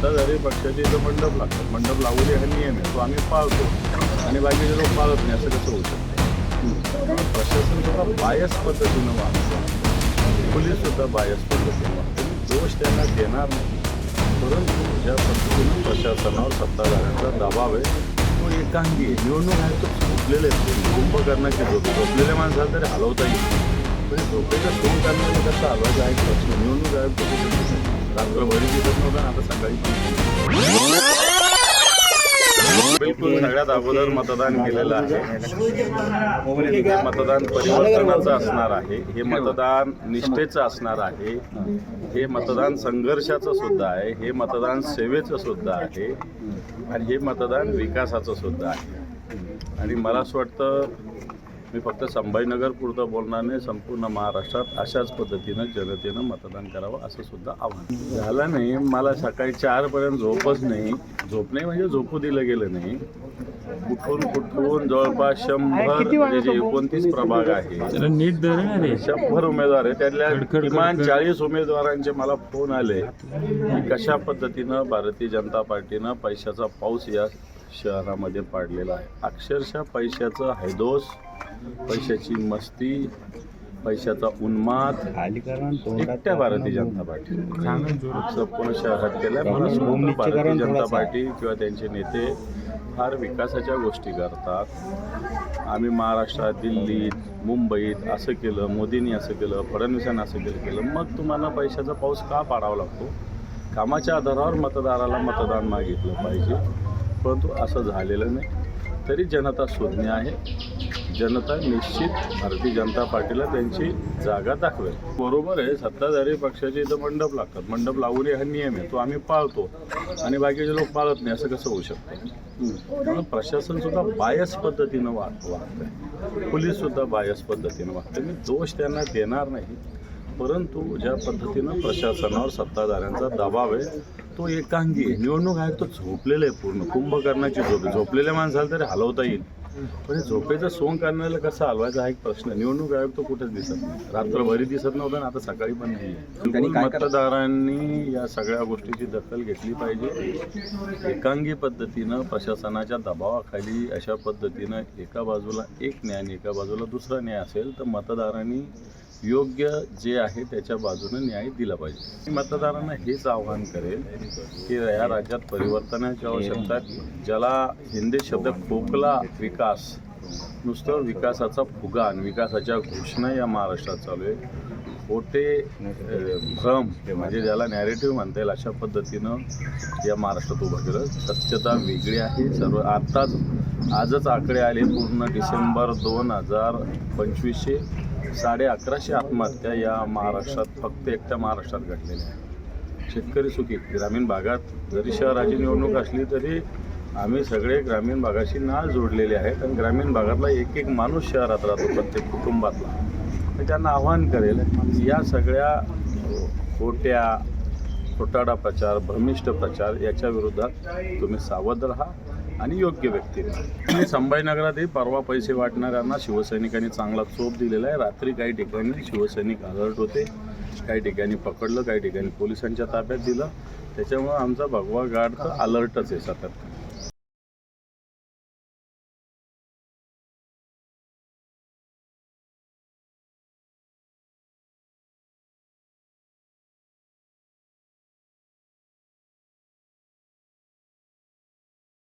सत्ताधारी पक्षाचे इथं मंडप लागतात. मंडप लागू दे हा नियम आहे, तो आम्ही पाळतो आणि बाकीचे लोक पाळत नाही, असं कसं होऊ शकतं? प्रशासन सुद्धा बायस पद्धतीनं वागतं, पोलीससुद्धा बायस पद्धतीनं वागतं. दोष त्यांना देणार नाही, परंतु ज्या पद्धतीनं प्रशासनावर सत्ताधाऱ्यांचा दबाव आहे तो एकांगी आहे. निवडणूक आहे तो झोपलेले आहेत, कुंभकर्णाचे झोपलेल्या माणसाला तरी हलवता येईल, म्हणजे झोपेचं सोंग करण्याला कसं हलवायचं आहे प्रश्न. निवडणूक आयोग तो रात्रभरी दिसत नव्हता, आता सकाळी बिलकुल सगळ्यात अगोदर मतदान केलेलं आहे. हे मतदान परिवर्तनाचं असणार आहे, हे मतदान निष्ठेचं असणार आहे, हे मतदान संघर्षाचं सुद्धा आहे, हे मतदान सेवेचं सुद्धा आहे आणि हे मतदान विकासाचं सुद्धा आहे. आणि मला असं वाटतं मी फक्त संभाजीनगर पुरतं बोलणार नाही, संपूर्ण महाराष्ट्रात अशाच पद्धतीनं जनतेनं मतदान करावं असं सुद्धा आव्हान झालं नाही. मला सकाळी 4पर्यंत झोपच नाही, झोप नाही म्हणजे झोपू दिलं गेलं नाही. कुठून जवळपास 100 म्हणजे जे 29 प्रभाग आहे, 100 उमेदवार आहे, त्यातल्या किमान 40 उमेदवारांचे मला फोन आले की कशा पद्धतीनं भारतीय जनता पार्टीनं पैशाचा पाऊस या शहरामध्ये पाडलेला आहे. अक्षरशः पैशाचं हैदोस, पैशाची मस्ती, पैशाचा उन्माद एकट्या भारतीय जनता पार्टी संपूर्ण शहरात केल्या. मला भारतीय जनता पार्टी किंवा त्यांचे नेते फार विकासाच्या गोष्टी करतात. आम्ही महाराष्ट्रात, दिल्लीत, मुंबईत असं केलं, मोदींनी असं केलं, फडणवीसांनी असं केलं. मग तुम्हाला पैशाचा पाऊस का पाडावा लागतो? कामाच्या आधारावर मतदाराला मतदान मागितलं पाहिजे, परंतु असं झालेलं नाही. तरी जनता शोधणे आहे. जनता निश्चित भारतीय जनता पार्टीला त्यांची जागा दाखवेल. बरोबर आहे, सत्ताधारी पक्षाचे इथं मंडप लागतात. मंडप लागू नये हा नियम आहे, तो आम्ही पाळतो आणि बाकीचे लोक पाळत नाही, असं कसं होऊ शकतं? म्हणून प्रशासनसुद्धा बायस पद्धतीनं वागतं, पोलीससुद्धा बायस पद्धतीनं वागतं. मी दोष त्यांना देणार नाही, परंतु ज्या पद्धतीनं प्रशासनावर सत्ताधाऱ्यांचा दबाव आहे तो एकांगी आहे. निवडणूक आहे तो झोपलेलं आहे, पूर्ण कुंभकर्णाची झोपलेल्या माणसाला तरी हलवता येईल, पण झोपेचं सोंग करण्याला कसं हलवायचं हा एक प्रश्न. निवडणूक आयोग तो कुठेच दिसत नाही, रात्रभरी दिसत नव्हता आणि आता सकाळी पण नाही. मतदारांनी या सगळ्या गोष्टीची दखल घेतली पाहिजे. एकांगी पद्धतीनं प्रशासनाच्या दबावाखाली अशा पद्धतीनं एका बाजूला एक न्याय आणि एका बाजूला दुसरा न्याय असेल तर मतदारांनी योग्य जे आहे त्याच्या बाजूने न्याय दिला पाहिजे. मतदारांना हेच आव्हान करेल की या राज्यात परिवर्तनाची आवश्यकता आहे. ज्याला हिंदी शब्द खोकला विकास, नुसतं विकासाचा फुगा आणि विकासाच्या घोषणा या महाराष्ट्रात चालू आहे. खोटे भ्रम म्हणजे ज्याला नॅरेटिव्ह म्हणता येईल अशा पद्धतीनं या महाराष्ट्रात उभं केलं. सत्यता वेगळी आहे. आजच आकडे आले पूर्ण डिसेंबर 2025 1150 आत्महत्या या महाराष्ट्रात फक्त एकट्या महाराष्ट्रात घडलेल्या आहे. शेतकरी सुखी. ग्रामीण भागात जरी शहराची निवडणूक असली तरी आम्ही सगळे ग्रामीण भागाशी नाळ जोडलेले आहेत आणि ग्रामीण भागातला एक माणूस शहरात राहतो, प्रत्येक कुटुंबातला. मी त्यांना आव्हान करेल या सगळ्या खोटाडा प्रचार, भ्रमिष्ट प्रचार याच्या विरोधात तुम्ही सावध राहा आणि योग्य व्यक्ती. आणि संभाजीनगरातही परवा पैसे वाटणाऱ्यांना शिवसैनिकांनी चांगला चोप दिलेला आहे. रात्री काही ठिकाणी शिवसैनिक अलर्ट होते, काही ठिकाणी पकडलं, काही ठिकाणी पोलिसांच्या ताब्यात दिलं. त्याच्यामुळं आमचा भगवा गार्ड तर अलर्टच आहे सतत.